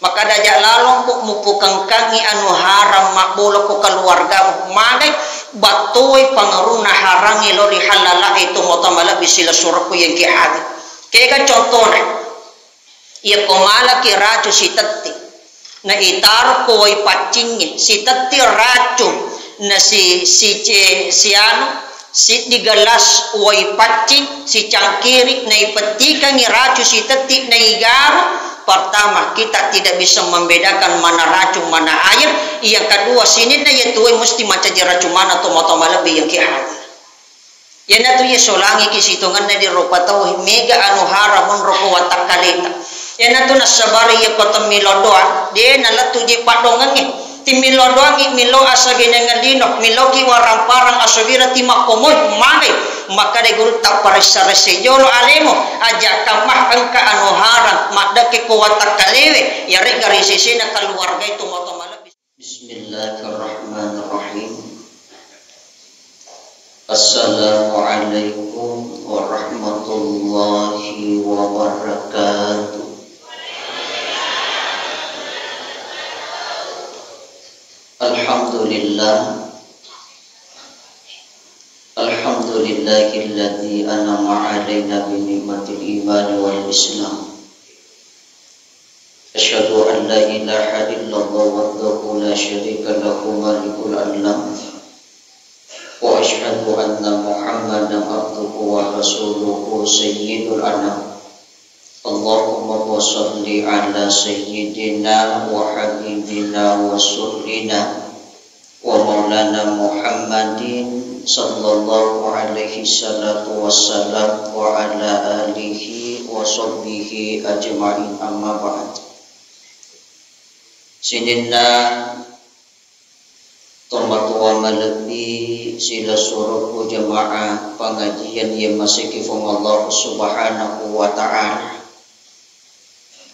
Maka dajak lalong ko mupukang kangi anu haram makbolo ko keluarga magai batoi pangaruna harangi lori halala itu motamala bisila suraku yang ki hadi. Kaya contohnya ia komala ki racu si teti na itar ko ay pacingin si teti racu na si anu si digelas uai pacing si cangkiri na ipetika ni racu si teti na igaru. Pertama, kita tidak bisa membedakan mana racun mana air. Yang kedua, sini na yaitu mesti macam racun mana atau moto lebih yang kihadir. Yang itu ya solangi kisitungan na di rupa tahu mega anu haramun roko watak kalita. Yang itu nasabari ya kota milodoan dia nalatu je padongan ni. Ti milodoan milo asagene ngalino milo ki warang parang asawira ti makomoy mane maka de guru tak parasara sejolo alemo aja kamah angka anu haram makda ke kuwata kalewe ya rek gari sesena keluarga itu moto malam. Bismillahirrahmanirrahim. Assalamualaikum warahmatullahi wabarakatuh. Alhamdulillahilladzi an'ama 'alaina bi ni'matil iman wal islam. Asyhadu an la ilaha illallah wahdahu la syarika lahu malikul alam. Wa asyhadu anna Muhammadan abduhu wa rasuluhu sayyidul anam. Allahumma shalli ala sayyidina wa habibina wa surrina wa maulana Muhammadin sallallahu alaihi salatu wassalam wa ala alihi wa sahbihi ajma'in amma ba'd. Sinina tomatua malebi sila suruh jamaah pengajian yang masih kifung Allah subhanahu wa ta'ala.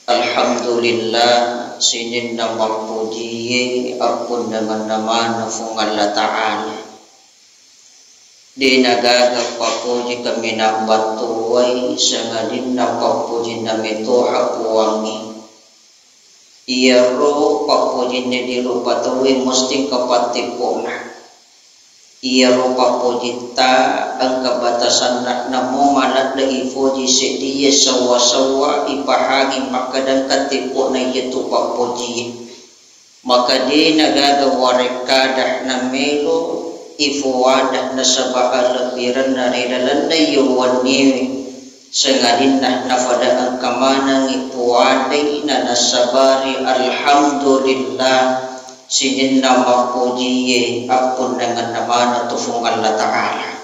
Alhamdulillah sinin nama puji apun dengan nama nafung Allah Ta'ala. Di nagaga papuji kami nak batuai sangadin na papuji nami toha puwangi. Ia roh papuji ni di rupa tuwi mesti kapatipuna. Ia rupa puji ta angka batasan nak namo malat lagi puji sedia sawa-sawa ipahagi maka dan katipu na itu pak puji maka di nagaga wareka dah namelo ifuwadah na sabaha lebiran naridalan na yuwaniwi sengadin na nafada angka manang ipuwadai na nasabari alhamdulillah. Sinin nama pujiye apun dengan nama natufung Allah Ta'ala.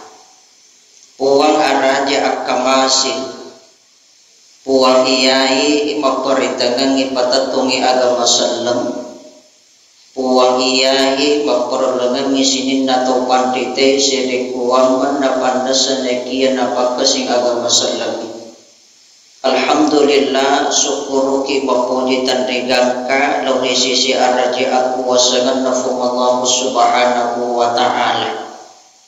Puang araja akamasi puang iyai maparitangan ipatatungi agama salam. Puang iyai maparlangan sinin nato pandite sere puang mana pandasan ekian apakasing agama salam. Alhamdulillah syukur ki mapuji tandegangka lauri sisi araji aku wasangan nafum Allah subhanahu wa ta'ala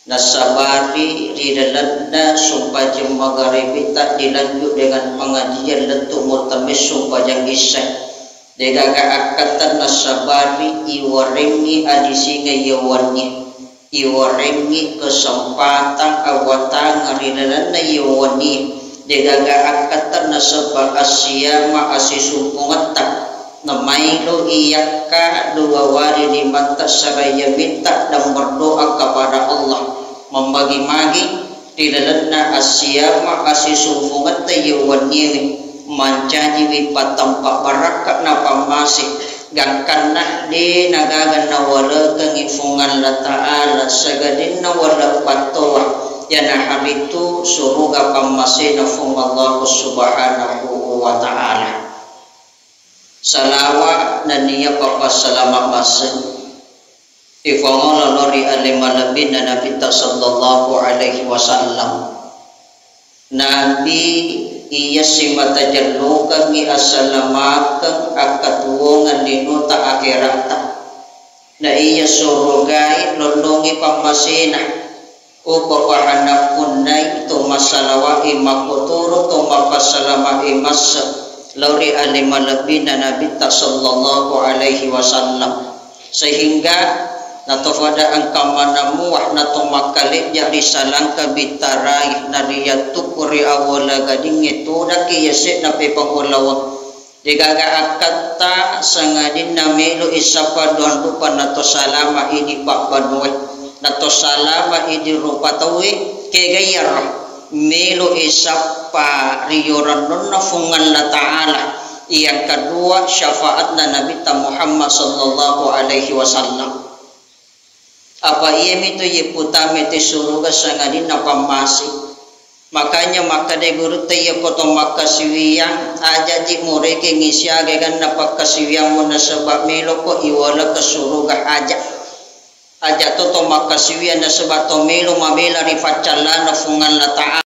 nasabari di dalamnya sumpah jam magharibi tak dilanjut dengan pengajian lentuk mutamis sumpah jam isya degaga akatan nasabari iwarengi adisinga yawani iwarengi kesempatan awatan ngaridalanna yawani degaga akatan nasabah asyama asisumpungatak namailo iyaka dua wari di mata saraya minta dan berdoa kepada Allah membagi-magi di dalamnya asyama asisumpungatak yawani mancaji wipatampak barakat napa masih gangkanah di nagagan nawala kengifungan la ta'ala sagadin nawala patoa yana haritu suruga pamasina fung Allah subhanahu wa ta'ala. Salawa dan niya papasalamat masin ifangola lori alimalabin na Nabi sallallahu alaihi wasallam Nabi iya simata jallukan ni asalamakan akatuwongan dinuta akhirata na iya surugai lolongi pamasina upa pahanap kunay to masalawahi makuturo to mapasalamahi masa lauri alima lebih Nabi sallallahu alaihi wasallam sehingga natofada angka manamu wah nato makalit jari salang kabitarai nariyatu kuri awala gading itu daki yasik nape pangulawa digaga akata sangadin namelu isapa doan rupa nato salama ini pak banwe nato salama ini rupa tawe kegayar melu isapa riyoran nonna fungan la ta'ala yang kedua syafaat Nabi Muhammad sallallahu alaihi wasallam apa ia itu ye putame te suruga sangadin apa masih makanya maka de guru te ye koto makasiwiang aja ji mureke ngisiage kan napa kasiwiang mona sebab meloko iwala ke suruga aja toto makasiwiang na sebab to melo mabela rifacalla na fungan la ta'ala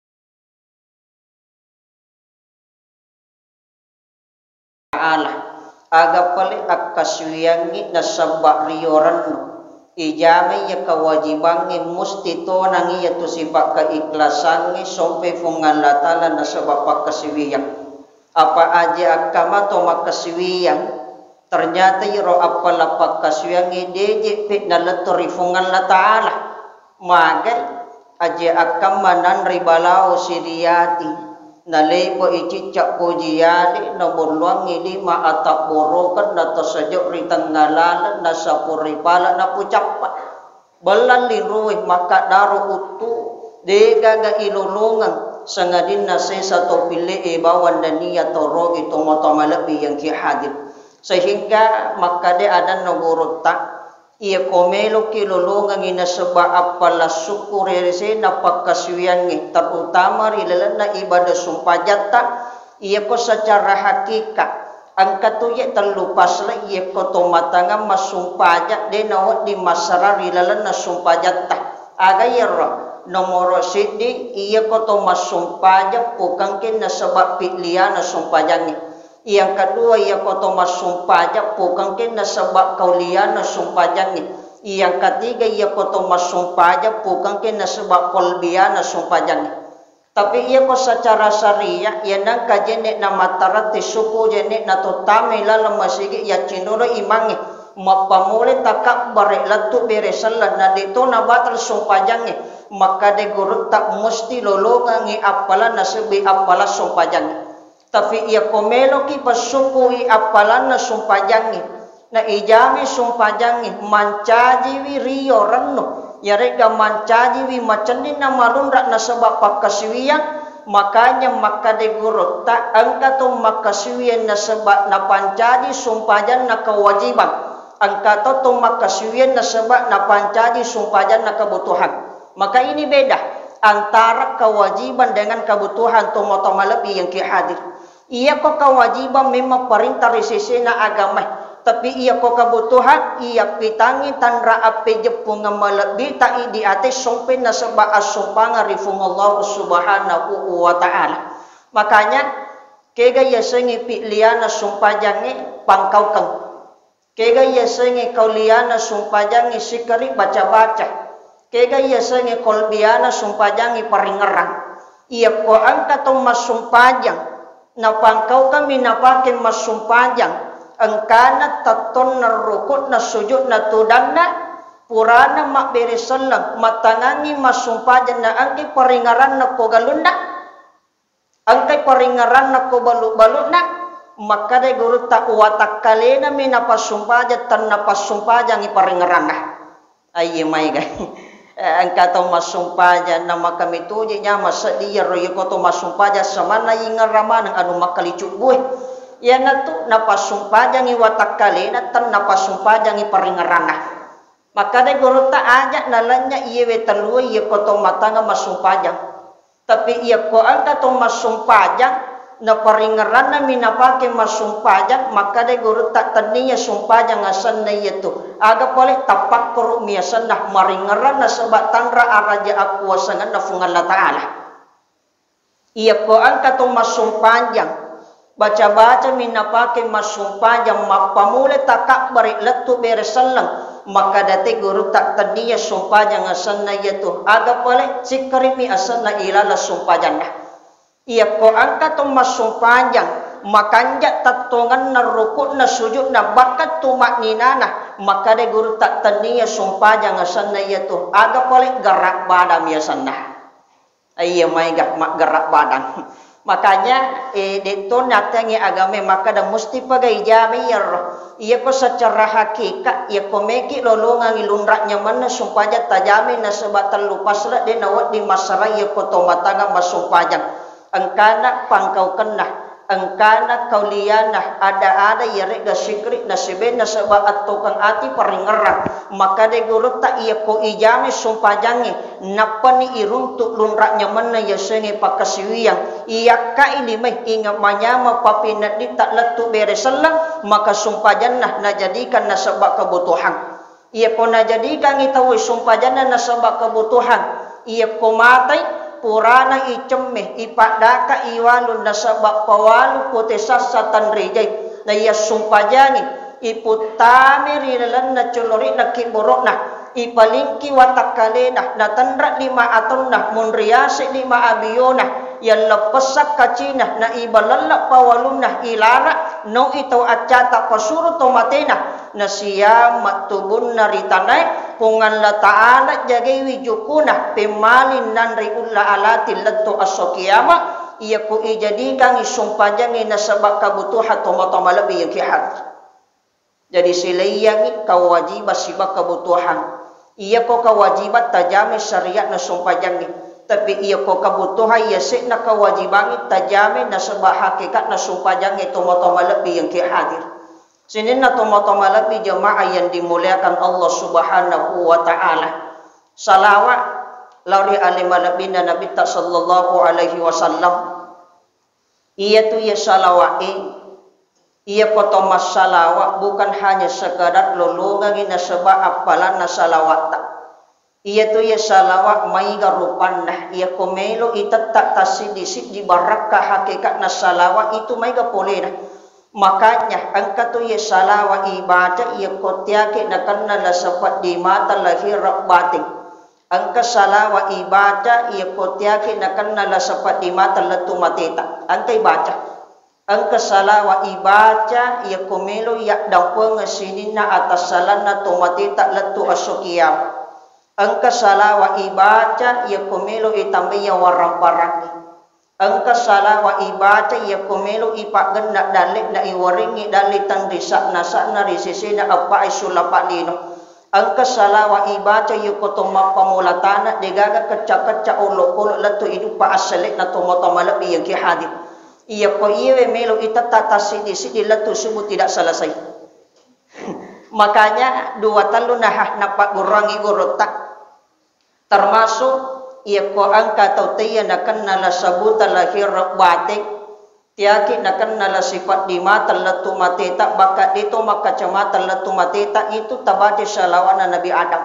aga pale akasiwiangi na sebab rioran ijami ya kewajibannya musti to nangi ya tu sifat keikhlasannya sampai fungan latala na sebab pakasiwiang apa aja akama to makasiwiang ternyata iro apala pakasiwiang deje pit na letori fungan latala magai aja akama nan ribalao siriyati na lebo icicak pujiyali na burluang lima atap borokan na tasajok ritang ngalalan na sapuripala na pucapa balan liruih maka daro utu degaga ilulungan sangadin na sesa to pili ibawan dan niya toro ito motomalabi yang kihadir sehingga maka de ada nagurutta ia komelo kilulungan ina seba apala syukuri rese na pagkaswiyan terutama rilalan na ibadah sumpah jata ia ko secara hakikat ang katuye terlupas la ia ko tomatanga masumpah jat de nawat di masara rilalan na sumpah jata agayra nomor sidi ia ko to masumpah jat bukan kin na sebab pilihan na sumpah jangi yang kedua ia koto masumpah aja bukan kena sebab kaulian sumpah jangi yang ketiga ia koto masumpah aja bukan kena sebab kolbian sumpah jangi tapi ia ko secara syariah ia nang kajene na matarati suku jene na totame la masigi ya cinuro imangi mapamule takak bare latu beresalan na dito na batal sumpah jangi maka de guru tak mesti lolongangi apala nasebi apala sumpah jangi tapi ia komelo ki pasukui apalan na sumpajangi na ijami sumpajangi mancaji wi rio ranno yarega mancaji wi macenin na marunra na sebab pakasiwian makanya maka de guru tak angka to makasiwian na sebab na pancaji sumpajan na kewajiban angka to makasiwian na sebab na pancaji sumpajan na kebutuhan maka ini beda antara kewajiban dengan kebutuhan to motomalabi yang kihadir ia ko kewajiban memang perintah resesi na agama tapi ia ko kebutuhan ia pitangi tanra ape jepung malabi ta di ate sompen na seba asumpang rifung Allah subhanahu wa ta'ala makanya kega ya sengi piliana sumpajange pangkaukan kega ya sengi kauliana sumpajange sikari baca-baca kega ya sengi kolbiana sumpajange paringerang ia ko angka to masumpajang na pangkau kami napakin masumpajang angkana taton na rukut na sujud na tudangna purana mak beresalang matangangi masumpajang na angki paringaran na ko galunda angki paringaran na ko balu-balu na maka de guru tak watak kalena minapasumpajang tan napasumpajang iparingaran na ayi mai guys angka to masumpaja nama kami tuji nya masa dia royo ko to masumpaja samana ingar ramana anu makalicu buih ya natu napasumpaja ngi watak kalena tan napasumpaja ngi paringarana maka de guru ta aja nalanya iye wetalua iye ko to matanga masumpaja tapi iya ko angka to masumpaja na paringarana minapake masumpaja maka de guru tak taniya sumpaja ngasan na itu aga boleh tapak koru miasan nah maringaran na sebab tanra araja aku wasangan na fungan la ta'ala iya ko angka to masumpajang baca-baca minapake masumpajang mapamule takak bari letu beresalang maka dati guru tak taniya sumpajang ngasan na itu aga boleh sikarimi asan na ilala sumpajang nah ia ko angka to masumpajang makanja tatongan na rukuk na sujud na bakat tumak ninana maka de guru tak tania sumpah jangan sana ya tu aga paling gerak badan ya sana iya mai mak gerak badan makanya dito natangi agame maka da musti pagai jami ya iya ko secara hakikat iya ko meki lolongan ilunrak nyaman na sumpah ja tajami na sebatan lupas la de nawat di masara iya ko tomatanga masumpah jang angkana pangkau kena angkana kauliana ada ya rega sikri na sebe na seba atau kang ati paringerang maka de guru tak iya ko ijame sumpah jange napani iruntuk lunrak nyaman na ya senge pakasiwiyang iya ka ilimeh ingat manyama papina di tak letu bereselang maka sumpah jannah na jadikan na sebab kebutuhan iya ko na jadikan itawi sumpah jannah na sebab kebutuhan iya ko matai purana icemeh ipadaka iwalun na sabak pawalu pute sasatan rejay na iya sumpajangi iputame rilalan na culori na kiborok na ipalingki watakalena na tandra lima aton na munriase lima abiyona yan lepesak kacina na ibalala pawalun na ilara no ito acata pasuro tomatena na siya matubun na ritanay pungan la ta'ala jagay wijukuna pimalin nanri ulla alatin ladto aso kiyama iya ko ijadikan isumpajang inasabak kabutuhan tomatomalabi yung kihat jadi silayang kawajibat sibak kebutuhan iya ko kawajibat tajami syariat na sumpajang tapi iya ko kabutuhan iya sik na kawajiban tajami na sabak hakikat na sumpajang tomatomalabi yung kihadir sinin na tomatomalabi jamaah yang dimuliakan Allah Subhanahu wa taala salawat lari alimalabi na Nabi sallallahu alaihi wasallam iya tu ya salawat iya potomas salawat bukan hanya sekadar lolongan ina sebab apalan na salawat iya tu ya salawat mai garupan nah iya komelo itatak tasidisik di barakah hakikat na salawat itu mai gapole nah makanya angka tu ya salawat ibadah ia kotiake na kanna la sapat di mata lahir batin angka salawat ibadah ia kotiake na kanna la sapat di mata latu mateta angka ibadah angka salawat ibadah ia komelo ya dapeng sinina atas salana tu mateta latu asokiyam angka salawat ibadah ia komelo itambiya warang parang angka salawat ibadah ia komelo ipak gendak dalik na iwaringi dalitan risak nasak na risisina apa isulapak lino angka salawat ibadah ia kotoma pamulatana degaga kecak-kecak ulok-ulok letu hidup pa asalik na tomotomalap iya kihadip iya ko iwe melo itatata sidi-sidi letu subuh tidak selesai makanya dua talu nahah napak gurangi gurutak termasuk ia ko angka tau tiya na kanna la sabuta lahir batik tiaki na kanna la sifat di mata latu mateta bakat dito makacamata latu mateta itu tabati salawat na Nabi Adam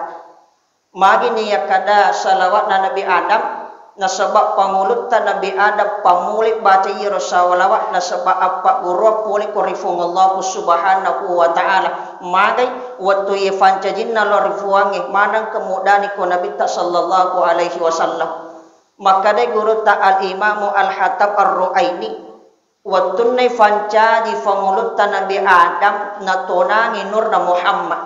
magi niya kada salawat na Nabi Adam na sabab pangulut ta Nabi Adam pamulit baca iro salawat na sabab apa guru puli korifung Allah Subhanahu wa taala magay waktu ye fancajin na lorifuangi manang kemudani ko Nabi ta sallallahu alaihi wasallam maka de guru ta al imamu al hatab ar-ruaini waktu ne fancaji pangulut ta Nabi Adam na tonangi nur na Muhammad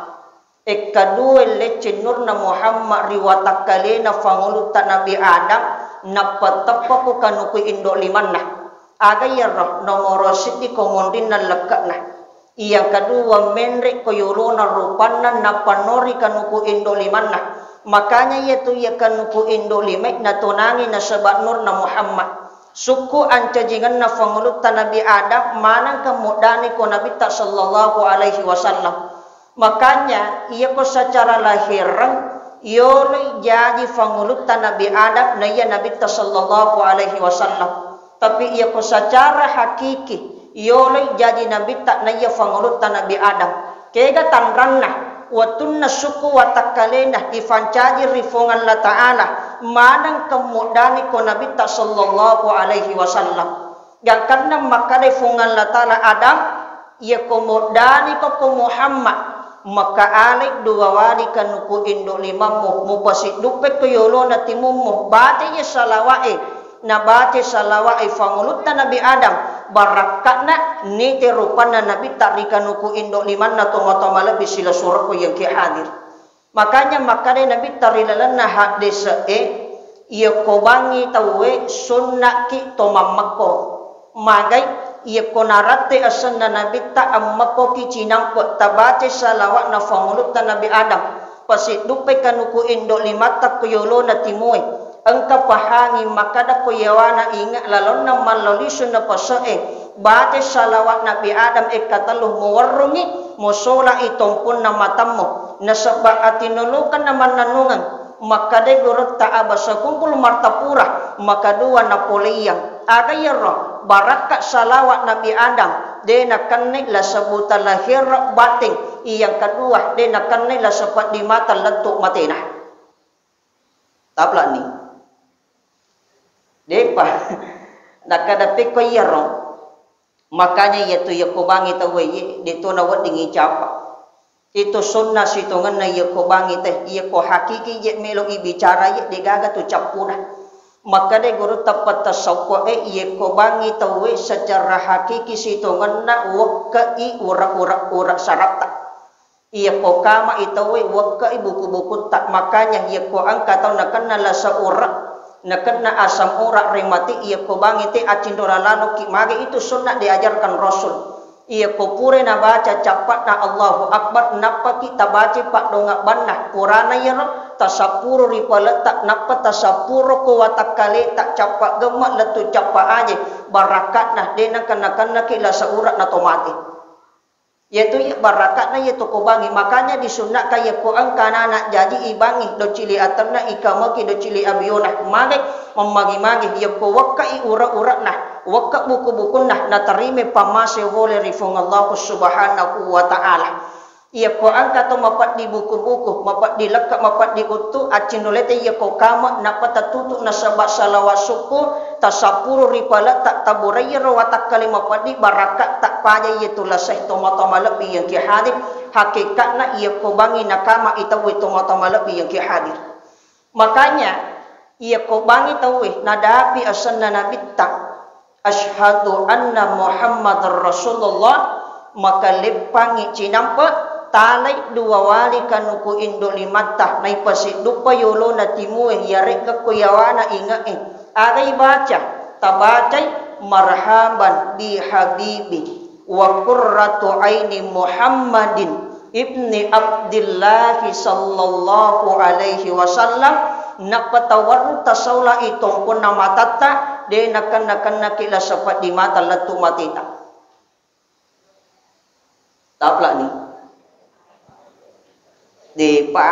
kedua lecin nur na Muhammad riwatak kalena pangulut ta Nabi Adam napatapa ko kanuku indo liman na agayar nomoro sidi komondin na lekat na yang kedua menrik koyulo na rupan na napanori kanuku indo liman na makanya yaitu ya kanuku indo limek na tunangi na sabat nur na Muhammad suku ancajingan na pangulut ta Nabi Adam manang kemudani ko Nabi ta sallallahu alaihi wasallam makanya ia ko secara lahiran yole jadi pangulut ta Nabi Adam na ya Nabi ta sallallahu alaihi wasallam tapi ia ko secara hakiki yole jadi Nabi ta na ya pangulut ta Nabi Adam kega tanranna watunna suku watakalena ifancaji rifongan la taala manang kemudani ko Nabi ta sallallahu alaihi wasallam yang karena maka rifongan la taala Adam ia komodani ko Muhammad maka alik dua wali kanuku indo lima mu pasit dupet ko yolo na timum mu bate ya salawai na bate salawai pangulut ta Nabi Adam barakatna ni te rupana nabi tarikan ku indo liman na toma lebih sila surah ko yang ki hadir. Makanya nabi tarilalan na hadis ia kobangi tawe sunna ki tomamako magai ia konarate asanna nabi ta ammako ki cinang ko tabace salawat na famulut ta nabi Adam pasit dupe kanuku indo limata kuyolo na timoy angka pahangi makada kuyawana inga lalon na malolisun na pasae bate salawat nabi Adam kataluh muwarrungi musola itompun na matammo nasaba atinulukan naman nanungan makade gurut taabasa kumpul martapura makadua napoliang agayro barakat salawat nabi Adam de nakanne la sabuta lahir bating yang kedua de nakanne la sepat di mata letuk matena tapla ni depa nakadapi ko yero makanya yaitu yakobangi tawe dito na wad dingi capa itu sunnah situngan na yakobangi teh yako hakiki ye melo ibicara ye degaga tu capuna maka de guru tapat tasawwa yakobangi tawe secara hakiki situngan na wakai ura sarapta yako kama itawe wakai buku-buku tak makanya yako angka tau nakanna la saura nakena asam urat remati ia ko bangi te acindora lano ki mage itu sunnah diajarkan Rasul ia ko pure na baca capat na Allahu Akbar napa kita baca pak dongak banah purana ya tasapuro ripala tak napa tasapuro ko watak kale tak capak gemak letu capak aje barakat nah dena kana kila saurat na tomati yaitu barakat na yaitu ko bangi makanya disunnak kaya ko ang kanana jadi ibangi do cili atarna ikamaki do cili abiona mage memagi-magi ya ko wakai ura-ura nah wakka buku-buku nah natarime pamase wole rifung Allah subhanahu wa ta'ala ia ko angka to mapat di buku-buku mapat di lekak mapat di utu acinolete ia ko kama napa tatutu nasabak salawat suku tasapuru ripala tak taburaya watak kalimah padi barakat tak paya itu lasih toma-toma lebih yang ki hadir hakikatna ia ko bangi nakama itawi toma-toma lebih yang ki hadir makanya ia ko bangi tawi nadapi asanna nabi tak asyhadu anna Muhammadar Rasulullah maka lepangi cinampa talai dua wali kanuku indo limatah nai pasit dupa yolo na timue yare ka kuyawana inga agai baca tabacai marhaban bi habibi wa qurratu aini Muhammadin ibni Abdillah sallallahu alaihi wasallam napatawaru tasaula itong pun namatata de nakan nakila sapat di mata latu matita tapla ni di pa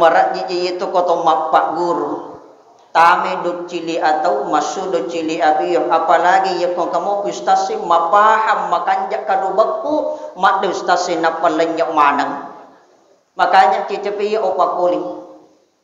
marat jiji itu koto mapak guru tame duk cili atau masu duk cili abiyo apalagi ya kong kamu pustasi mapaham makanjak kadubakku mak pustasi napalenyak manang makanya cicepi ya opakuli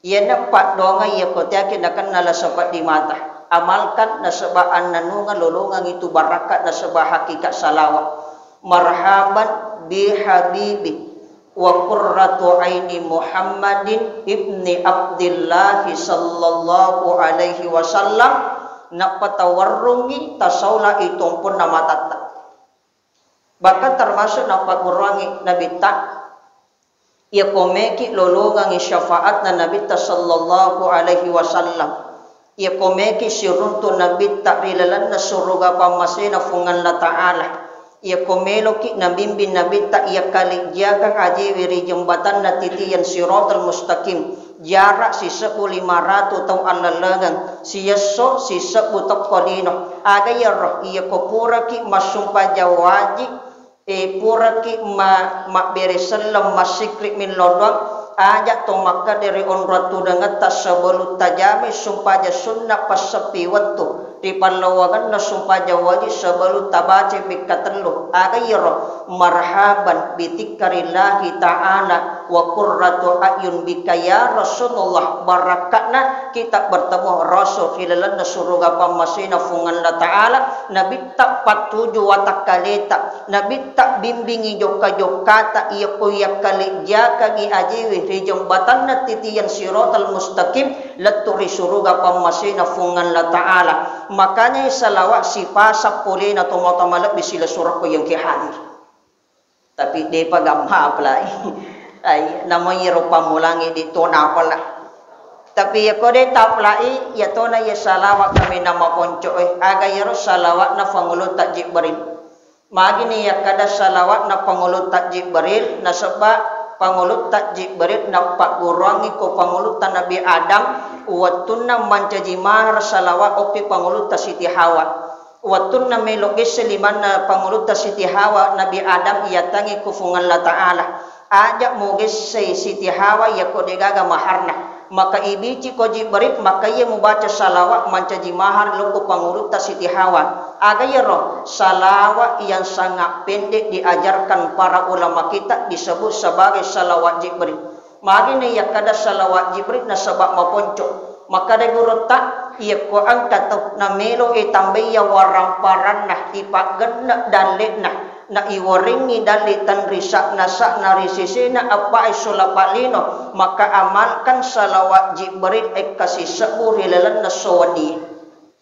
ya nampak donga ya kotiakin akan nala sapat di mata amalkan nasabaan nanungan lolongan itu barakat nasabah hakikat salawat marhaban bi habibi wa qurratu aini Muhammadin ibni Abdillah sallallahu alaihi wasallam napatawarrungi tasaula itong pun namatata bahkan termasuk napakurangi nabi tak ia komeki lolongan syafaat na nabi sallallahu alaihi wasallam ia komeki siruntu nabi tak rilalan na suruga pamasina fungan la ta'ala ia komelo ki nabimbin nabi tak ia kali jaga aji wiri jembatan na titian siratal mustaqim jarak si 1500 tahun alalangan si yeso si sebutok kodino aga ya roh ia kopura ki masumpa jawaji pura ki ma bere selam masikri min lodwang ajak to maka dari onratu dengan tasabalut tajami sumpah sunnah pasepi waktu di panlawangan na sumpah jawaji sabalut tabace bikatelu agayro marhaban bitikarillahi ta'ala wa qurratu ayun bika ya Rasulullah, barakatna kita bertemu Rasul filalan surga pamasina fungan la taala. Nabi tak patuju watak kaleta, Nabi tak bimbingi joka-jokata iya kuya kali jaka gi ajiwi ri jembatanna titian siratal mustaqim laturi surga pamasina fungan la taala. Makanya salawat sifasa polena tomata malak bisila surah ko yang hadir. Tapi dia pagamha pala ay namanya rupa mulangi di tona pala. Tapi ya kode taplai ya tona ya salawat kami nama ponco aga ya salawat na pangulut tak Jibril. Magini ya kada salawat na pangulut tak Jibril na sebab pangulut tak Jibril na pak gurangi ko pangulut ta Nabi Adam watunna mancaji mahar salawat opi pangulut ta Siti Hawa. Watunna melogis seliman pangulut ta Siti Hawa Nabi Adam ia tangi kufungan la taala. Ajak mogis say Siti Hawa ya ko degaga maharna. Maka ibici ko Jibril maka ia membaca salawat mancaji mahar loko pangulut ta Siti Hawa. Aga ya roh salawat yang sangat pendek diajarkan para ulama kita disebut sebagai salawat Jibril. Magini ya kada salawat Jibril na sebab maponco. Maka de guru tak ia ko angkat na melo tambaya waramparan nah ipagenna daletna na iwaringi dalitan risak nasak na risisina apa isulapalino maka amalkan salawat Jibril kasih sebur hilalan nasawadi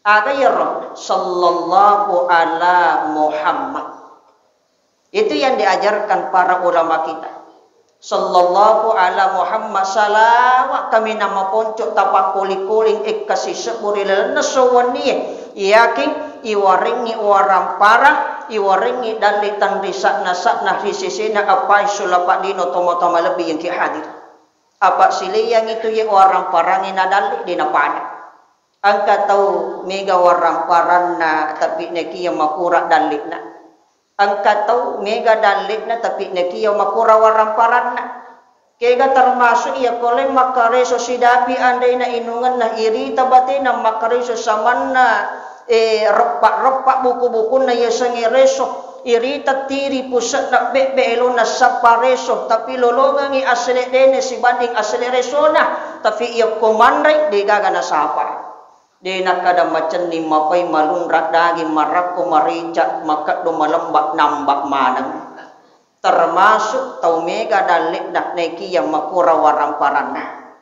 aga ya sallallahu ala Muhammad. Itu yang diajarkan para ulama kita. Sallallahu ala Muhammad salawat kami nama poncok tapak kuling-kuling kasih seburilan nasawani yakin iwaringi warampara iwaringi dalitan risak nasak nah risisina apa isulapak dino tomo-tomo lebih yang hadir apa sili yang itu ya waramparangi nadali di napada angka tahu mega waramparana tapi neki yang makura dalikna angkat tahu mega dalikna tapi neki yang makura waramparanna kega termasuk ia kolem makareso sidapi andai na inungan na irita batina makareso samanna repak-repak buku-buku na yasangi reso irita tiri pusat na bebe-elo na sapareso tapi lolongangi asli dene si banding asli reso na tapi ia komandai degaga na sapa di nakada macam ni mapai malunrak dagi marakko maricat maka do malembak nambak manang termasuk tau mega dalik dak neki yang makura waramparana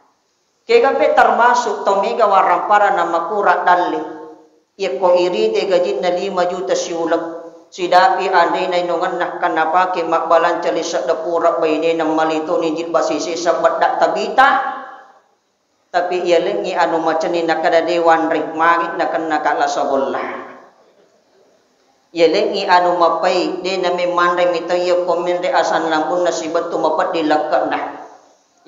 kegape termasuk tau mega waramparana makura dalik ya ko iri de gajin na 5 juta siulak sidapi andai na inungan nak kanapa ke makbalan calisa dapura bayne nang malito ni jit basisi sabat dak tabita tapi ia lengi anu macam ni nakada dewan rik mangit nakan nakala sabollah ia lengi anu mapai de nami mandai mitaya komen de asan lambun nasibat tu mapat dilakak dah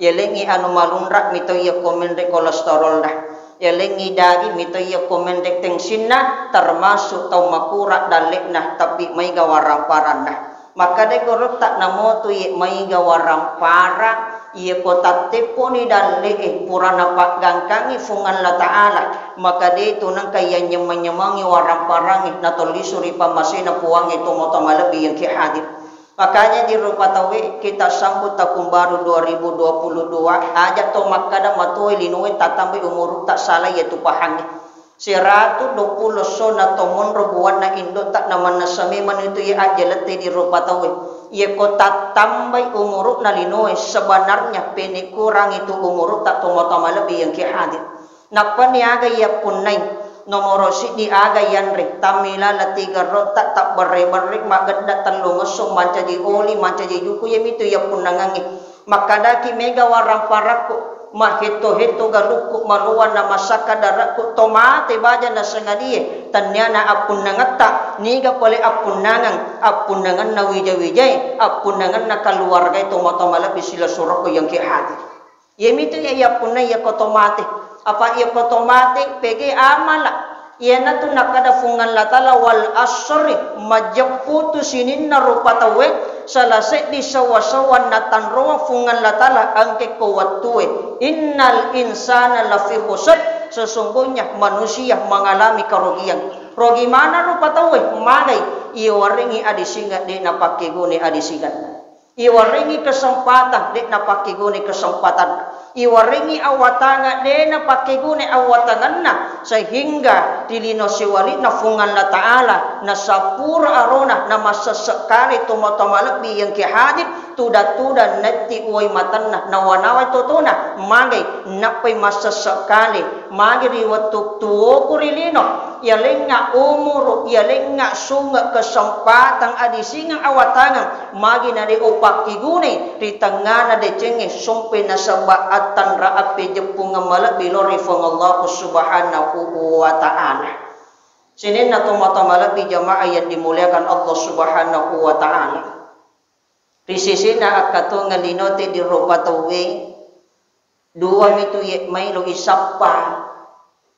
ia lengi anu malunrak mitaya komen de kolesterol dah ia lengi dagi mitaya komen de tensin nah termasuk tau makura dalik nah tapi mai gawaramparan dah maka de gorot tak namo tu mai gawarampara ia kota teponi dan lee purana pak gangkangi fungan la taala maka dia itu nang kaya nyemangi waramparangi na tolisuri pamasina puangi tomotoma lebih yang hadir makanya di rupa tawe kita sambut tahun baru 2022 aja to makada matoi linue tatambe umur tak salah yaitu pahangi 120 sona tomon robuan na indo tak naman nasami man itu ya aja lete di rupa tawe ia kota tambah umuruk na linoy sebenarnya peni kurang itu umuruk tak tomotoma lebih yang hadir napa ni aga ia punai nomor si di aga yan rik tamila la 3 rota tak berre-berre maganda telung ngesum manca di oli manca di juku ya itu ia punangangi makadaki mega warang paraku mahito-hito galukuk maluan na masaka darakku tomate baja na sengadie tanyana apun nangata niga pole apun nangan na wija-wijay apun nangan na keluarga itu mata-mala bisila surako yang hadir yemi tu ya apun na ya kotomate apa ya kotomate pege amala yana tu nakada fungan latala wal asri majapputu sinin na rupatawe salase di sawasawan natan roa fungan latala angke kowatue innal insana lafi khusr sesungguhnya manusia mengalami kerugian rogi mana rupa tawe magai ia waringi adisingat di napake gune adisingat Iwaringi kesempatan dek na pakiguni kesempatan. Iwaringi awatanga dek na pakiguni awatangan na sehingga dilino siwali na fungan la ta'ala na sapura arona na masasekali tumatama lebih yang kihadip tuda-tuda neti uway matan na wanaway totona magay napay masasekali magay riwatuk tuwo kurilino yaling nga umuro yaling nga sunga kesempatan adisingang awatangan magi na di upakiguni di tengah na di cengi sumpi na sabaatan raat pejepung ngamalak bilori fong Allah subhanahu wa ta'ala. Sinin na tumatamala di jamaah yang dimuliakan Allah subhanahu wa ta'ala. Di sisi na akato nga linote di rupatawi dua mitu may lo isapa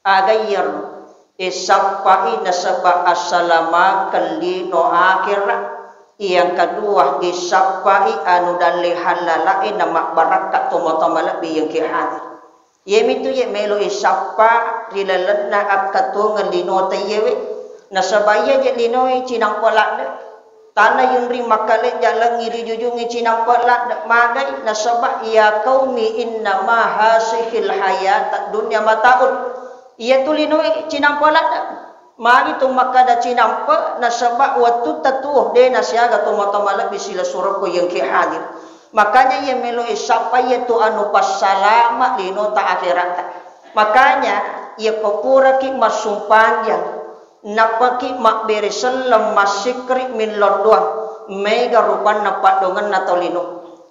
agayar isapai na saba asalama kalino akhirat. Yang kedua isapai anu dalih halalai na makbarakat tumatamala biyang kihadir. Yemitu ye melo isapa rilalan na akato nga linote yewe na sabaya je linoy cinang palak tanah yung ring makalit jalan ngiri jujungi cinang palak magay na sabah iya kaumi inna mahasihil hayat dunya mataun. Ia tu linoy cinang palak mari tu makada cinampa na sabak waktu tatuh de na siaga tu matamala bisila surako yang kihadir. Makanya ia melo isapa ia tu anu pasalama lino ta akhirat. Makanya ia kopura ki masumpanjang napaki makberi selam masikri min lodua mega rupan napak dongan nato lino.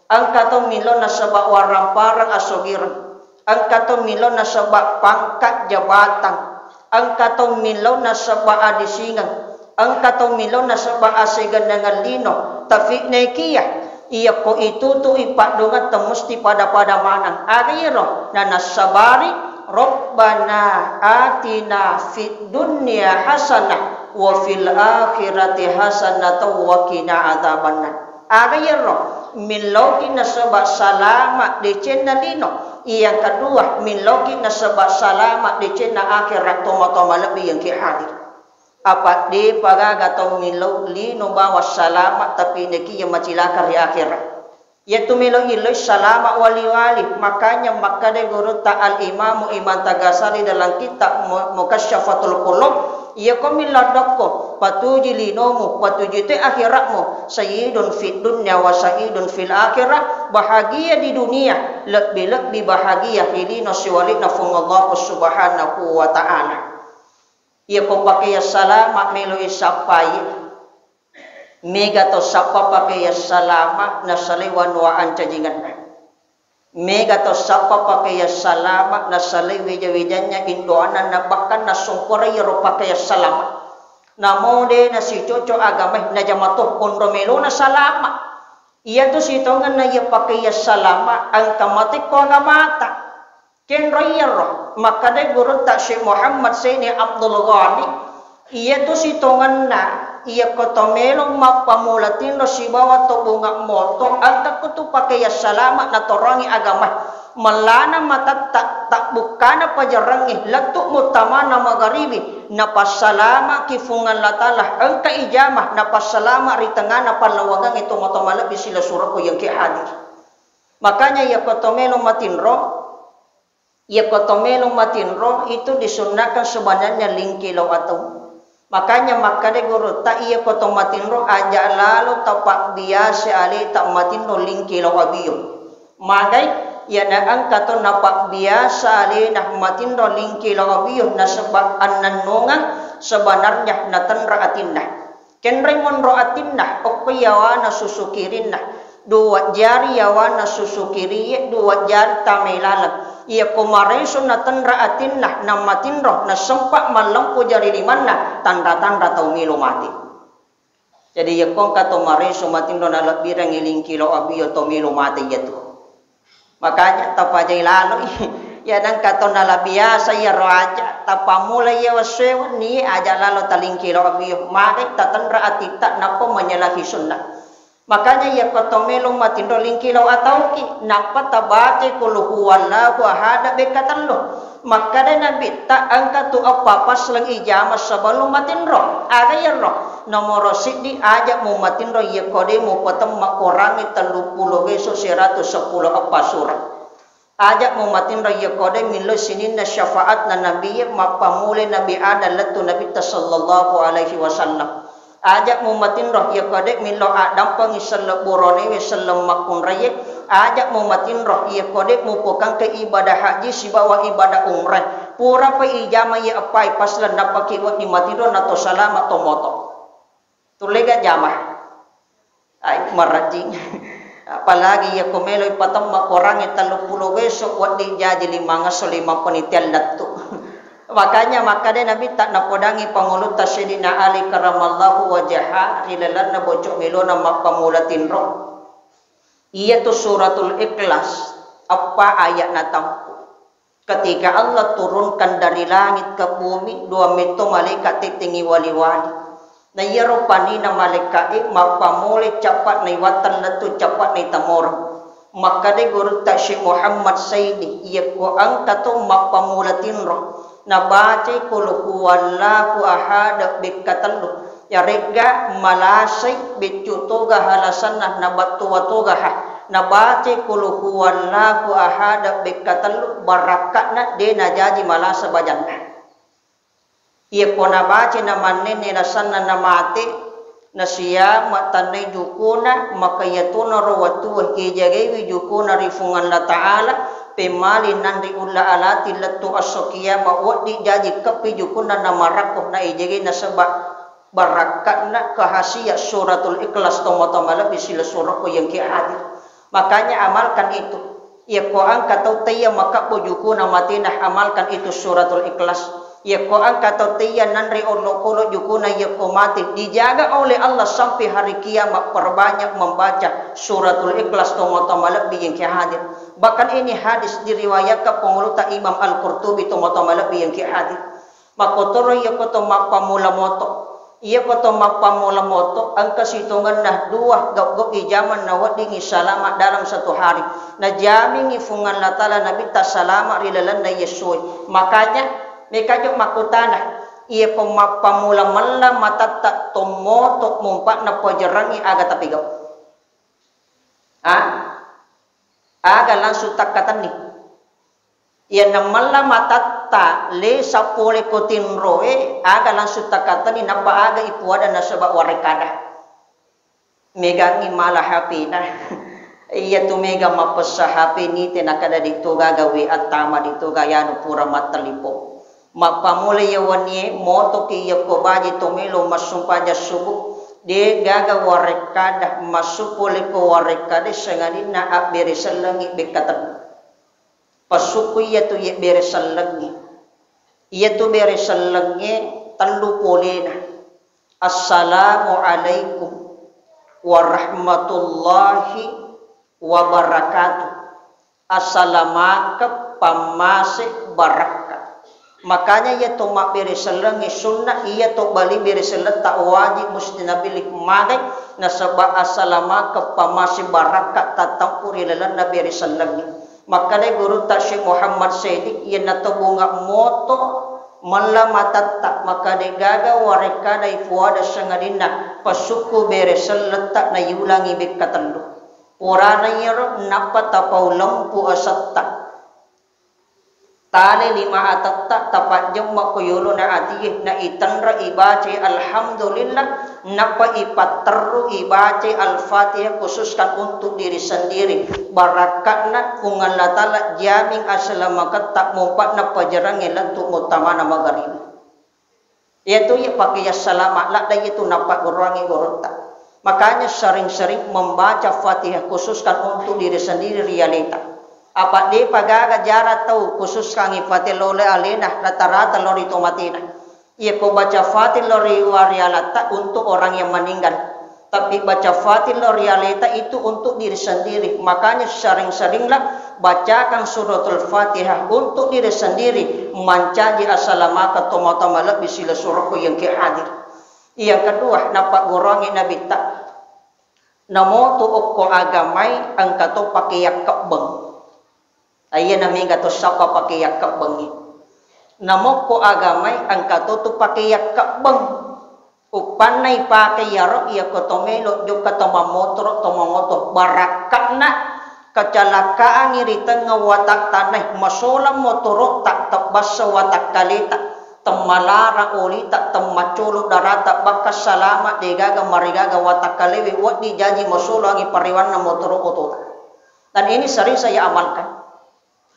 Angkato milo na sabak waramparang asogiran. Angkato milo na sabak pangkat jabatan. Angkatong milaw na saba adisingan, angkatong milaw na saba asigan dengan lino, tapi nekia, iya ko itutu ipadungan temusti pada manang. Agiro na nasabari, Rabbana atina fid dunya hasanah wa fil akhirati hasanah wa qina adzabannar. Agiro milaw na saba salama de cena lino. Yang kedua, milogi na sebab salamat di cina akhirat toma-toma lebih yang kihadir. Apa di pagagatong milog lino bawa salamat tapi neki yang macilakar di akhirat. Yaitu milog iloy salamat wali-wali. Makanya makade guru ta'al imamu iman tagasari dalam kitab Mukasyafatul Qulub. Ia ko miladakko patuji linomu patuji te akhiratmu sayyidun fid dunya wa sayyidun fil akhirah bahagia di dunia lebih bahagia hilino siwalina fung Allah subhanahu wa ta'ala. Ia ko pakai salama melo isapai mega to sapa pakai salama na saliwan wa ancajingan mega to sapa pakai salama na salai wija-wijanya indoana na bahkan na sungkora yero pakai salama namo de na si coco agama na jamatuh kondo melo na salama iya tu si tongan na ya pakai salama ang kamatik ko agamata ken royero maka de guru tak Syekh Muhammad Saini Abdul Ghani iya tu si tongan na iya kotomelong mapamulatin lo si bawa to bunga moto agda ko tu pakai salama na torangi agama malana mata tak bukana pajarangi latuk mutama na magaribi na pasalama kifungan latalah angka ijamah na pasalama ritanga na palawagang ito matamala bisila surako yang kihadir. Makanya ia kotomelong matinro itu disunahkan sebenarnya lingkilaw atau makanya makade guru tak iya potong matinro aja lalu tapak biasa ali tak matinro lingkilaw abiyo magai ya na angkato napak biasa ali nak matinro lingkilaw abiyo na sebab annanungan sebenarnya na tanra atinna kenremon ro atinna okyawana susukirinna dua jari yawana susukiri dua jari tamilalam ia komareso na tanra atinna na matinro na sempak malampu jari limana tanda-tanda tau milo mati. Jadi ia kong kato mareso matinro na labirang iling kilo abiyo tau milo mati yaitu. Makanya tapajay lalo ya nang kato na labiasa ya roaja tapamula ya wasewa ni aja lalo taling kilo abiyo makai tatanra atita na ko menyalahi sunnah. Makanya ya kotomelong matindro lingkilaw atauki napata bace kulu huwallahu ahad bekatallo. Maka da nabi ta angka tu apa pas lang ijama sebelum matindro aga yerro nomor sidi ajak mu matindro ya kode mu patam makorangi 30 beso 110 apa surat ajak mu matindro ya kode milo sinin na syafaat na nabi mapamule nabi ada latu nabi sallallahu alaihi wasallam ajak mu matindro ya kode milo adam pangisal borone wesallam makun raye ajak mu matindro ya kode mu pokang ke ibadah haji sibawa ibadah umrah pura pa ijama ya apai paslan napaki wat di matindro nato salama to moto tulega jamah ay marajing apalagi ya komeloy patam makorangi 30 besok wat di jadi 5 penitian latu. Makanya Nabi tak napodangi pangulut Sayyidina Ali karamallahu wajhaha rilalan na bocok melona mapamulatin roh. Iya tu suratul Ikhlas apa ayat na tampu. Ketika Allah turunkan dari langit ke bumi 2 meto malaikat titingi wali-wali. Na iya rupani na malaikat mapamuli capat na iwatan latu capat na itamor. Maka de guru tak Syekh Muhammad Saidi iya ko ang tato mapamulatin roh. Na baca kul huwallahu ahad bikatallu ya rega malasai bicutoga halasanna na batuwatoga ha na baca kul huwallahu ahad bikatallu barakatna de na jaji malasa bajanna iya ko na baca na manene na sanna na mate na siya matanay jukuna makayatuna rawatu ijagay jukuna rifungan la ta'ala pemali nandi ulla alati latu asokia mawat di jaji kapi jukuna na marakoh na ijagi na sebab barakat na kahasiat suratul Ikhlas tomata-mala bisila surah ko yang hadir. Makanya amalkan itu ya ko angkat tau taya maka jukuna matinah amalkan itu suratul Ikhlas ya ko angkat tau taya nanri orlo jukuna ya ko mati dijaga oleh Allah sampai hari kiamat perbanyak membaca suratul Ikhlas tomata-mala bi yang hadir. Bahkan ini hadis diriwayatkan penguluta Imam Al-Qurtubi tomata-mala bi yang hadir. Makotoro ya ko to mapamula moto iya ko to mapamula moto ang kasitungan na 2 gawgo ijaman na wading salamat dalam 1 hari na jaming ifungan latala nabi ta salama rilalan na Yesuy. Makanya mekajo makutana iya ko mapamula malla matatta tomoto mumpak na pajarangi aga tapigaw aga langsung takatan ni iya na malla matatta le sapole kotin roe aga langsung takatan ni napa aga ipuada na sebab warekada megangi malah happy na iya tu mega mapesa happy ni tenakada dito gagawi at tama dito gayano pura matalipo mapamule yawani moto ki yakobaji tomelo masumpaja subuh de gaga warekada masupole ko warekada sangani na abere salangi bekatan pasuku iya tu ye bere salangi iya tu bere salangi tallu polena assalamu alaikum warahmatullahi wabarakatuh assalamaka pamase barakat. Makanya ia to mak beri selengi sunnah ia to bali beri selet tak wajib mesti nabilik magai na sebab asalama ke pamasi barakat tatampuri lelan na beri selengi. Makanya guru tak Syekh Muhammad Saidi ia na to bunga moto malamatatta maka de gaga wareka dai fuada sangadina pasuku beri selet tak na yulangi bekatandu. Purana yero napa tapau lempu asatta. Tali 5 atatta tapat jemma kuyulu na atih na itanra ibace alhamdulillah napa ipatteru ibace al-fatihah khususkan untuk diri sendiri barakatna kungan latala jaming asalamakat tak mumpat na pajarang ilantu mutamana magarib yaitu ya pakai salamat lah dan itu napa gurangi gurunta. Makanya sering-sering membaca fatihah khususkan untuk diri sendiri realita. Apa di pagaga jarak tahu khusus kangi fatih lole alena rata-rata lori tomatina. Ia ko baca fatih lori warialata untuk orang yang meninggal. Tapi baca fatih lori aleta itu untuk diri sendiri. Makanya sering-seringlah bacakan suratul Fatihah untuk diri sendiri. Mancaji asalamaka tomatamala bisila surahku yang hadir. Yang kedua, nampak gorongi Nabi tak namo tu ko agamai ang kato pakiyak kabeng. Ayan namin kato sapa pakiyak kabeng. Namo ko agamay ang kato tu pakiyak kabeng. Upanay pakiyaro iya ko tomelo jo kato mamotro tomongoto barakakna kecelakaan iritan ngawatak tanah masolam motoro tak tebas sewatak kalita temalara oli tak temaculu darata bakas salamat degaga marigaga watak kalewi wat dijaji masolo angi pariwana motoro otot. Dan ini sering saya amalkan.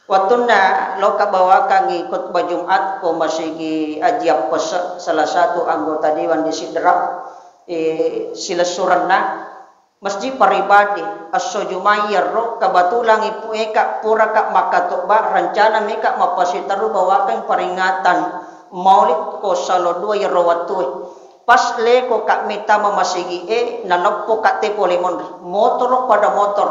Waktu na lo kabawakan ikut Jumat ko masigi ajiap pesa salah satu anggota dewan di Sidrap sila suranna masjid paribadi aso jumayar ro kabatulang ipu eka pura kak makatokba rencana meka mapasitaru bawakan peringatan maulid ko salo dua ya rawatui pas le ko kak mita mamasigi nalappo kak tepo lemon motor pada motor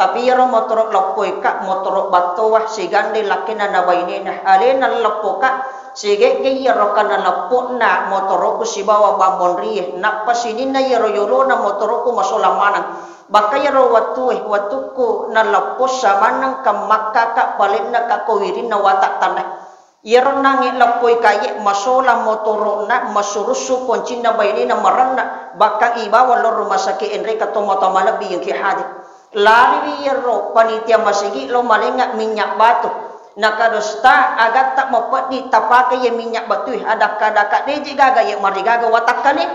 tapi yaro motor lapoi kak motor batowah sigande lakina na bainina alena lappo kak sige ke yaro kana lappo na motor ko sibawa bamon rie na pasinina yaro yoro na motor ko masolamanan baka yaro watuku na lappo samanang kamakka ka palinna ka kowirin na watak tanah yaro nangi lapoi kaye masola motor na masurusu koncina bainina maranna baka ibawa lo rumah sakit enre ka tomatama labi yang ki hadir lari yero panitia masigi lo malenga minyak batu nakadosta agat tak mapat di tapake ye minyak batu ada kadaka deji gaga ye marigaga watakane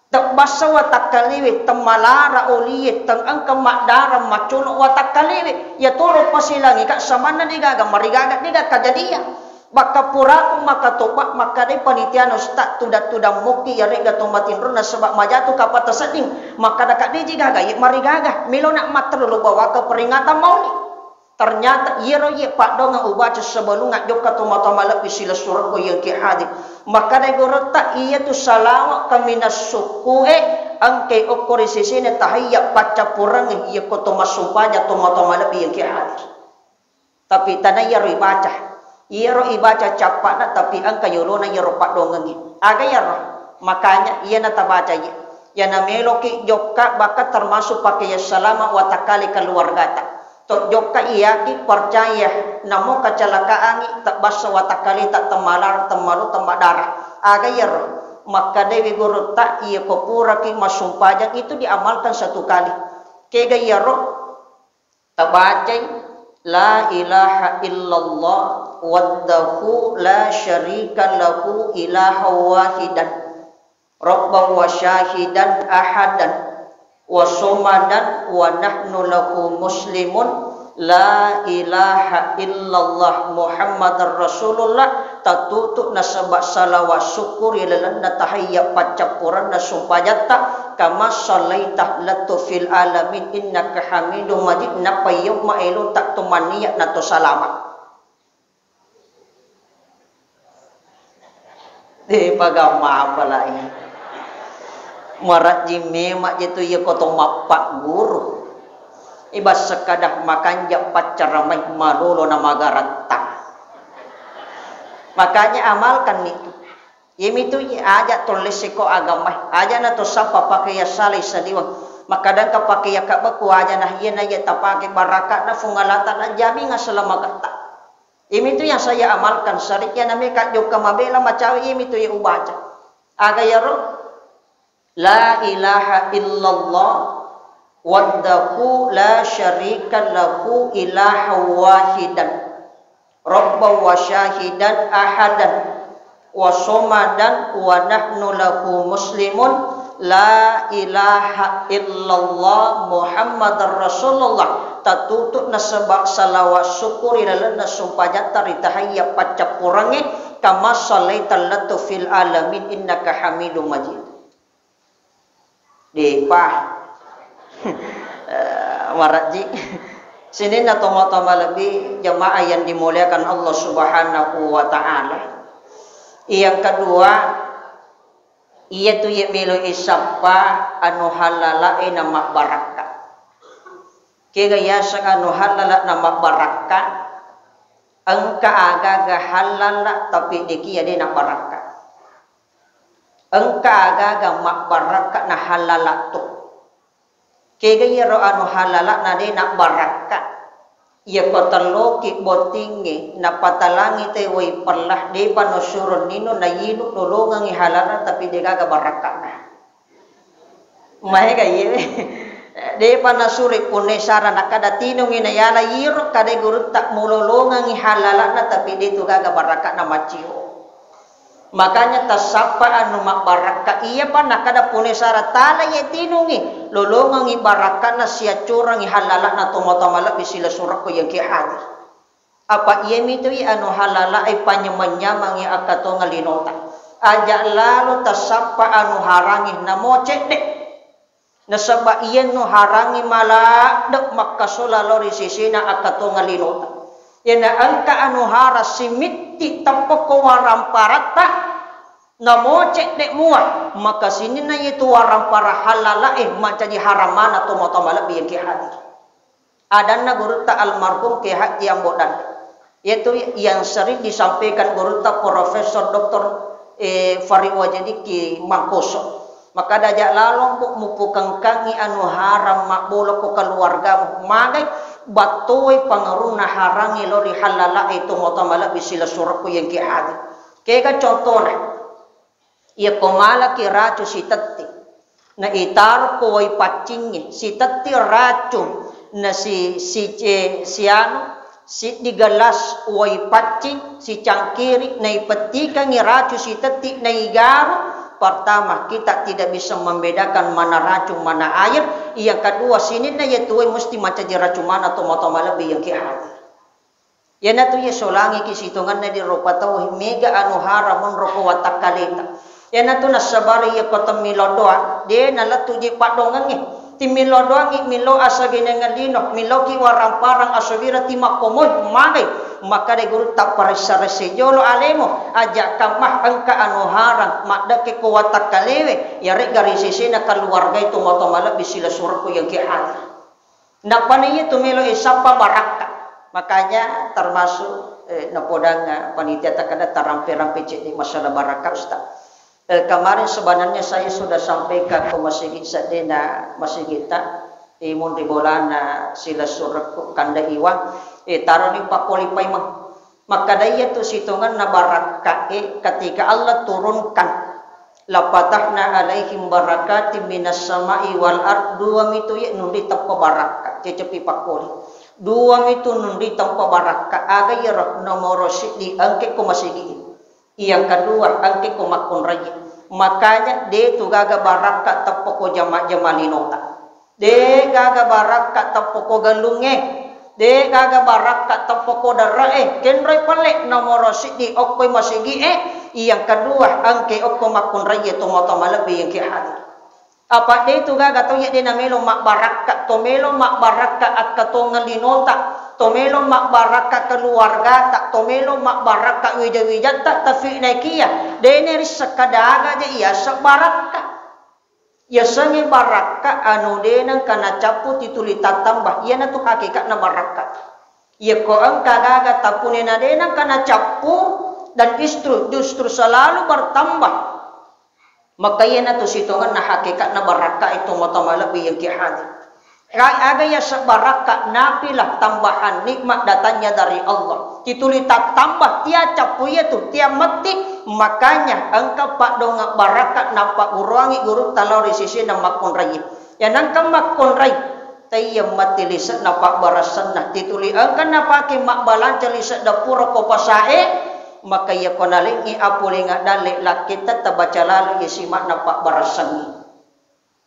tak basa watakaliwe temalara oliye tang angka makdara maculo watakaliwe ya toro pasilangi kak samana digaga marigaga diga kajadian baka puraku maka topak maka de panitia no tak tuda mukti ya rega tomatin runa sebab majatu kapata seding maka dekat deji gaga ye mari gaga milo nak mater lo bawa ke peringatan maulid ternyata yero ye pak donga ubaca sebelum ngak jok tomato malap sila surat ko yang ki hadir maka de gorota iya tu salawat kamina suku angke okori sisine tahiyya paca purang ye ko tomasumpaja tomato malap yang ki hadir tapi tanah yero ibaca Iro ibaca capakna tapi angka yolona yero pak dongengi. Aga yero makanya iya nata baca ya. Ya namelo ki jokka baka termasuk pakai ya salama watakali keluargata. Tok jokka iya ki percaya namo kecelakaan tak basa watakali tak temalar temalu temadara. Aga yero maka dewi guru tak iya kopura ki masumpajang itu diamalkan satu kali. Kega yero tabaca La ilaha illallah waddahu la syarika lahu ilaha wahidan Rabban wa syahidan ahadan wa somadan wa nahnu lahu muslimun La ilaha illallah Muhammadar Rasulullah tatutuk nasabak salawat syukur ilalanna tahiyya pacapuran nasumpajata kama sallaitah latu fil alamin innaka hamidum majid napayyum ma'ilun tak tumaniyat nato salama pagama pala ini marat jime mak jitu ye koto mapak guru ibas sekadah makan japat caramai malolo nama garatta makanya amalkan itu itu aja tulis ko agama aja na to sapa pakai ya salih sadiwang makadang ka pakai ya kabaku aja nah iya na ya tapake barakat na fungalatan na jami nga selama kata itu yang saya amalkan sariknya nami kak joka mabela macawi itu ya ubaca aga ya ro la ilaha illallah waddahu la syarika lahu ilaha wahidan Rabban wa syahidan ahadan wa somadan wa nahnu lahu muslimun la ilaha illallah Muhammadar Rasulullah tatutuk nasabak salawat syukur ilalan nasumpajata ritahayya pacapurange kama salaital latu fil alamin innaka hamidum majid depah Waraji sini na toma-toma lebih jemaah yang dimuliakan Allah Subhanahu wa taala. Yang kedua iaitu yamilu isapa anu halala nama baraka. Kaya sang anu halala nama baraka engka agaga halala tapi dikia dina baraka. Engka agaga mak baraka na halala tu. Kega ya ro anu halala na de nak baraka. Ya kotaloki botingi na patalangi te wai perlah de pano surun nino na yinu nolongang halala tapi de gaga baraka na. Mahega ye. De pana suri pune sara nakada tinong inayala yiro kade guru tak mulolongang halala na tapi de tu gaga baraka na macio. Makanya tasapa anu mak baraka iya pa nakada pune sara tala ye tinungi lolongang baraka na sia curang halala na tomatamala bisila surak ko yang ki hadir. Apa iya mito anu halala ay panyamanyamang akato ngalinota. Aja lalu tasapa anu harangi na moce de. Nasaba iyan no harangi mala dek makasula lori sisina akato ngalinota. Yana angka anu haras simiti tampo ko waramparata na moce dek mua maka sini na itu warampara halala macam haramana tomatamala biang ki hadir. Adanna guru ta almarhum ke hak yang bodan. Yaitu yang sering disampaikan guru ta Profesor Dr. Fariwajadi ki Mangkoso. Maka dajak lalong po mupukang kangi anu haram makbolo ko keluarga magay batoy pangaruna harangi lori halala itu motamala bisila surak ko yang ki hadir. Kaya contoh na ia komala ki racu si tati na itar ko ay pacingnya si tati racu na si digalas way pacing si cangkiri na ipetika ni racu si tati na igaru. Pertama, kita tidak bisa membedakan mana racun, mana air. Yang kedua, sini na yaitu mesti macam racun mana tomato lebih yang kihadir. Yan na to ya solangi kisitungan na di rupa tau mega anu haramun roko watak kalita. Yan na to nasabari ya kota milodoa. De nalatu ji padongangi. Ti milodoangi milo asagina ngalino. Milo ki warang parang asawira ti makomoy magay. Maka de guru tak parisarese jolo alemo ajak kamah angka anu harang makda ke kuwatak kalewe yare gari sisina keluarga itu motomala bisila surku yang ki hadir. Ndak paniye tumelo isapa baraka. Makanya termasuk napodang panitia takada tarampe-rampe di masalah baraka Ustaz. Kemarin sebenarnya saya sudah sampaikan ke masjid sadena masjid kita imun di bolana sila surku kanda iwang taruh ni pakolipay maka daya tu situngan na baraka ketika Allah turunkan lapatahna alaihim barakati minas sama'i wal ard dua mitu ya nundi tanpa baraka cecepi pakoli dua mitu nundi tanpa baraka aga ya nomor di angke ko masigi yang kedua angke ko makon rayi makanya de tu gaga baraka tanpa ko jamalinota de gaga baraka tanpa ko galunge de gaga baraka tanpa ko darae kenray pale nomor di okoy masigi yang kedua angke okko makon rayi to moto malabi yang ki hadir. Apa de tu gaga to ya de namelo mak baraka to melo mak baraka at katongan linota to melo mak baraka keluarga tak to melo mak baraka wija-wija tak tafi naikia de ne sakadaga je iya sabaraka ya sangi baraka anu de nang kana capu tituli tatambah iya na tu hakikat na baraka ya ko ang kagaga tapune na de nang kana capu dan justru selalu bertambah. Maka yan na to situngan na hakikat na baraka itu motamala biyang ki hadir. Aga ya sa baraka napilah tambahan nikmat datanya dari Allah. Titulita tambah tia capuya tu tia mati makanya angka pak dong baraka nampak urangi guru talori sisi na makon rayi. Yan angka makon rayi tayo mati lisan nampak barasan na tituli angka napaki makbalanca lisan da pura ko pasae. Maka ya konaling apuli nga dali lakita tabaca lalu isimak napak barasangi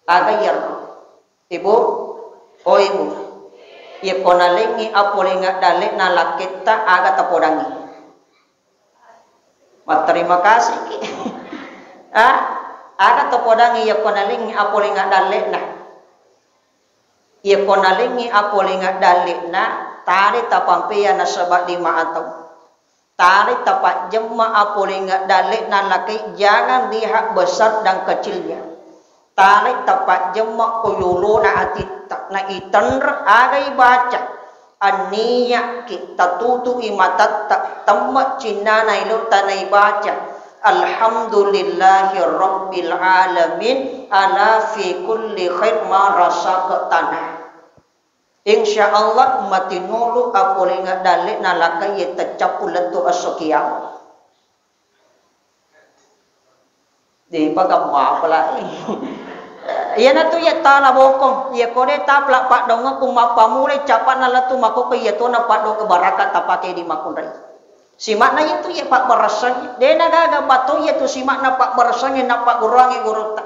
aga yar ibu o ibu ya konaling apuli nga dali na lakita aga tapodangi terima kasih aga tapodangi ya konaling apuli nga dali na ya konaling apuli nga dali na tari tapampiya na sabat di maataw tarik tapak jemaah polinga dalik nan laki jangan lihat besar dan kecilnya. Tarik tapak jemaah kuyulu na atitak na itandra agai baca aniya kita tutu imatat tak tamat cina na ilu tanai baca alhamdulillahi rabbil alamin ala fi kulli khair ma rasa ke tanah. Insya Allah matinulu apole nga dalik na lakay tacapulan to asokiyam. Di pagamwa pala. Iya na to ya tala bokong. Iya kore tapla pak dong kumapamule capat na latu mako ke iya to na pak dong barakat tapake di makunray. Si makna itu ya pak barasang. De nagaga bato ya to si makna pak barasang na pak gurangi gurut.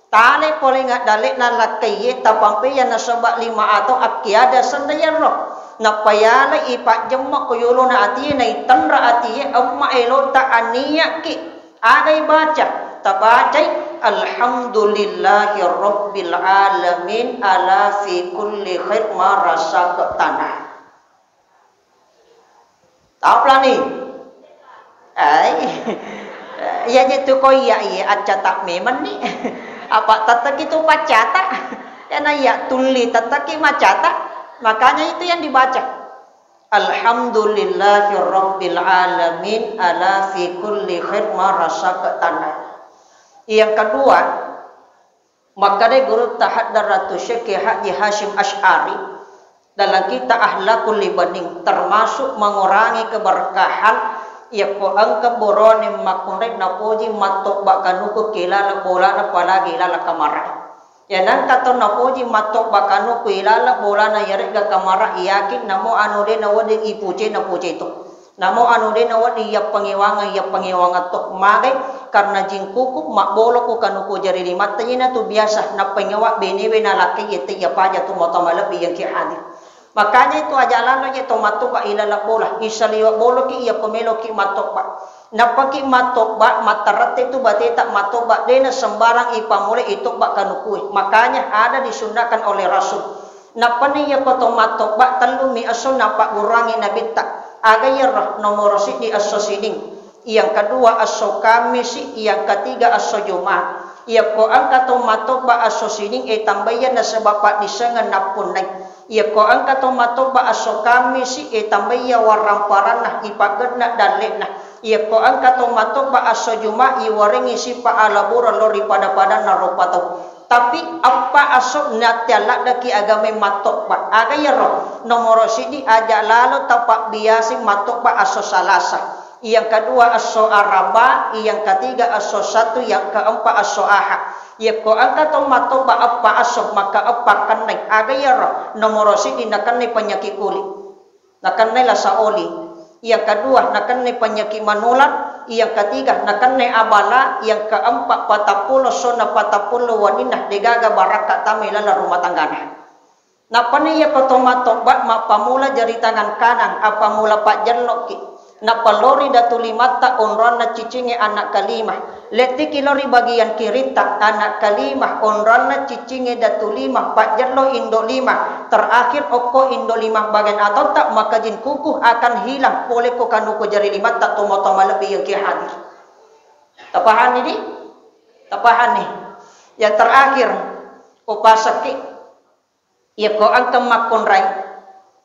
Tale pole nga dalik na lakay tapampe ya na sabak 5 atau akiada sandayan roh. Napayala ipak jemma kuyulo na ati na itanra ati amma elo ta aniya ki. Agay baca tabacay alhamdulillahi rabbil alamin ala fi kulli khair ma rasa ke tanah. Tahu lah ni? Ya itu kau ya aja tak memang ni. Apa tatak itu pacata? Karena ya tuli tatak macata. Makanya itu yang dibaca. Alhamdulillahi rabbil alamin ala fi kulli khair ma rasa ke tanah. Yang kedua, maka dari guru Tahadaratu Syekh Haji Hashim Ash'ari dalam kita Ahlakul Libaning termasuk mengurangi keberkahan ya ko ang kaborone makunrek na poji matok bakanu ko kilala bola na palagi lala kamara. Ya nang kato na poji matok bakanu ko ilala bola na yare ga kamara iyakin namo anu de na wadi ipuce na puce to. Namo anu de na wadi ya pangiwanga to magay karena jingkuku mak bolo ko kanu ko jari limat tayina tu biasa na pangawa benewe na laki yete ya paja tu motamalabi yang ki hadir. Makanya itu ajalan lagi tomato ba ilala bola isaliwa bolo ki iya pemelo ki matok ba napaki matok ba matarat itu bate tak matok ba dena sembarang ipamule itu ba kanukui. Makanya ada disunahkan oleh Rasul napani ya ko tomato ba talumi aso napa gurangi nabita agayar nomor di asosining. Yang kedua aso Kamis, yang ketiga aso Jumat. Ia ko angka tomato ba aso sining tambayan na sa bapak disengan napunay. Ia ko ang katomato ba aso Kamis tambaya waramparan na ipagad na dalit na. Ia ko ang katomato ba aso Juma iwaring isi pa alabura lori pada na ropato. Tapi apa aso na tiala daki agame matok ba agayaro nomor sidi aja lalo tapak biasi matok ba aso Salasa. Yang kedua aso Araba, yang ketiga aso 1, yang keempat aso Ahad. Ya ko angka tomato ba apa aso maka apa kanay agayaro nomor sidi nakanay penyakit kulit. Nakanay lasa oli. Yang kedua nakanay penyakit manular, yang ketiga nakanay abala, yang keempat patapulo sona patapulo waninah degaga baraka tami lala rumah tanggana. Napani ya ko tomato ba mapamula jari tangan kanan apa mula pak jerloki. Napalori datulimata onron na cicinge anak kalimah. Leti kilori bagian kirita anak kalimah onron na cicinge datulimah pak jerlo indo 5. Terakhir oko indo 5 bagian atau tak maka jin kukuh akan hilang oleh ko kanuko jari 5 tak tomo-tomo lebih yang hadir. Tapahan ini? Tapahan nih. Yang terakhir upasaki ya ko ang kamakon rai.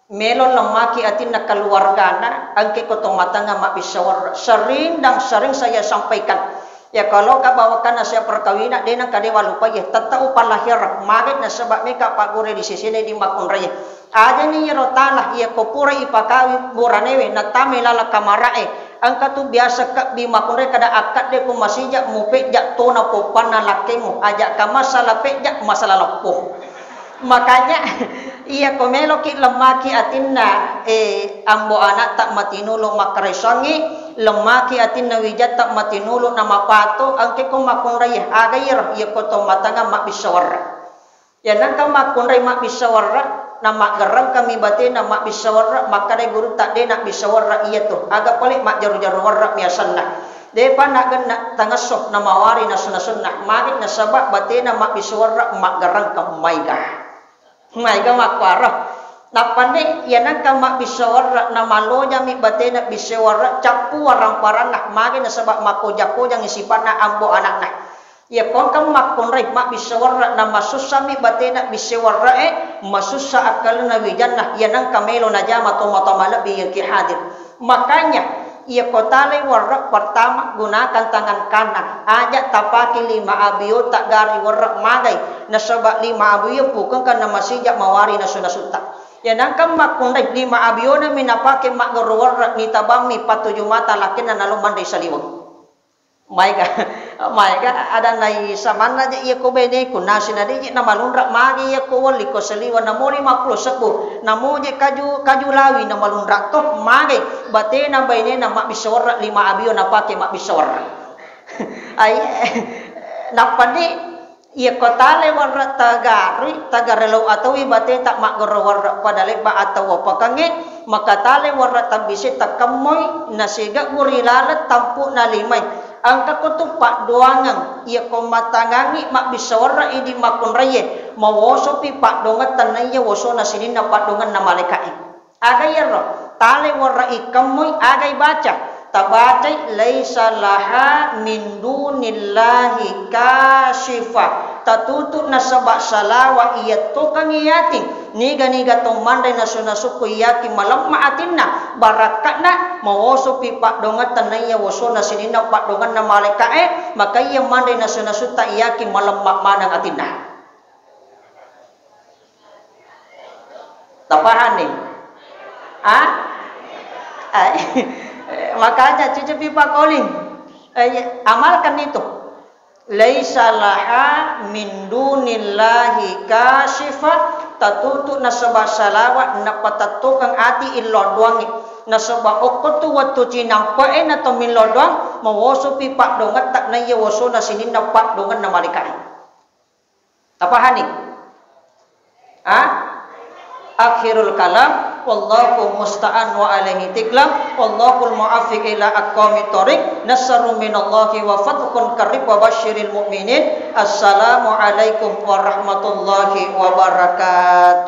Melon lemaki atin na keluargana angke kotomatanga mabisawar sering dan sering saya sampaikan ya kalau kabawakan saya perkawinan denang kadewa lupa ya tetau palahir magit na sebab meka pagure di sisine di makon raya aja ni rotalah ya kopura ipakawi buranewe na tamelala kamarae angka tu biasa ka bi makon raya kada akad de ko masija mupe jak tona popan na lakemu aja ka masalah pejak masalah lepuh. Makanya iya komelo ki lemaki atinna ambo anak tak matinulo makaresangi lemaki atinna wijat tak matinulo nama pato angke ko makon raya agayir iya ko to matanga mak bisawara ya nangka makon raya mak bisawara nama garang kami bate nama bisawara maka dai guru tak de nak bisawara iya to aga palik mak jaru-jaru warra miasanna depa nak gena tangasok nama wari na sunah magit na sabak bate nama bisawara mak garang kamaiga Maiga makwara. Napane yanang kama bisawara na malonya mi batena bisawara capu warang parang nak magi na sabak mako yang isipan na ambo anak na. Ya kon kam makon rai mak bisawara na masusa mi batena bisawara masusa akal na wijan na yanang kamelo na jama to mata malabi yang ki hadir. Makanya ia kotale warak pertama gunakan tangan kanan. Ajak tapaki 5 abio tak gari warak magai. Nasabak 5 abio bukan karena masih jak mawari nasunasuta. Ya nangkam makundai 5 abio na minapake mak warak ni tabami 47 mata lakin na nalumandai saliwag. Maika ada nai samana je ia ko bene ko nasina de na malunrak magi ia ko wali ko seliwa na mori 50 sebu namo je kaju lawi na malunrak to magi bate na bene na mak bisawar 5 abio na pake mak bisawar ai napani ia ko tale warra tagarelo atau ibate tak mak gorowar padale ba atau pakange maka tale warra tabise takamoy nasiga gurilalat tampu na limay angka kutu pak doangan ia komatangangi mak bisawara idi makun raye mawoso pi pak dongan tanaya woso nasini na pak dongan na malaikai agai ro tale warra ikamui agai baca tabacai laisa laha min dunillahi kashifa tatutu nasabak salawa iya tukang iyating niga tomandai nasu yaki malam maatinna barakatna mawoso pi pak dongan tanaya woso nasinina pak dongan na malaikae maka iya mandai nasu tak yaki malam manang atinna. Tapahan nih makanya cucu pipa calling amalkan itu laisa laha min dunillahi kashifa tatutu nasaba salawa napatatukang ati ilodwangi nasaba okotu watu cinampai na to milodwang mawoso pipa dongat tak na yawoso na sinin na pak dongan na malikai tapahani akhirul kalam wallahu musta'an wa alaihi tiklam wallahul mu'affiq ila aqwamit thoriq nasru minallahi wa fathun qarib wa basyiril mu'minin assalamu alaikum warahmatullahi wabarakatuh.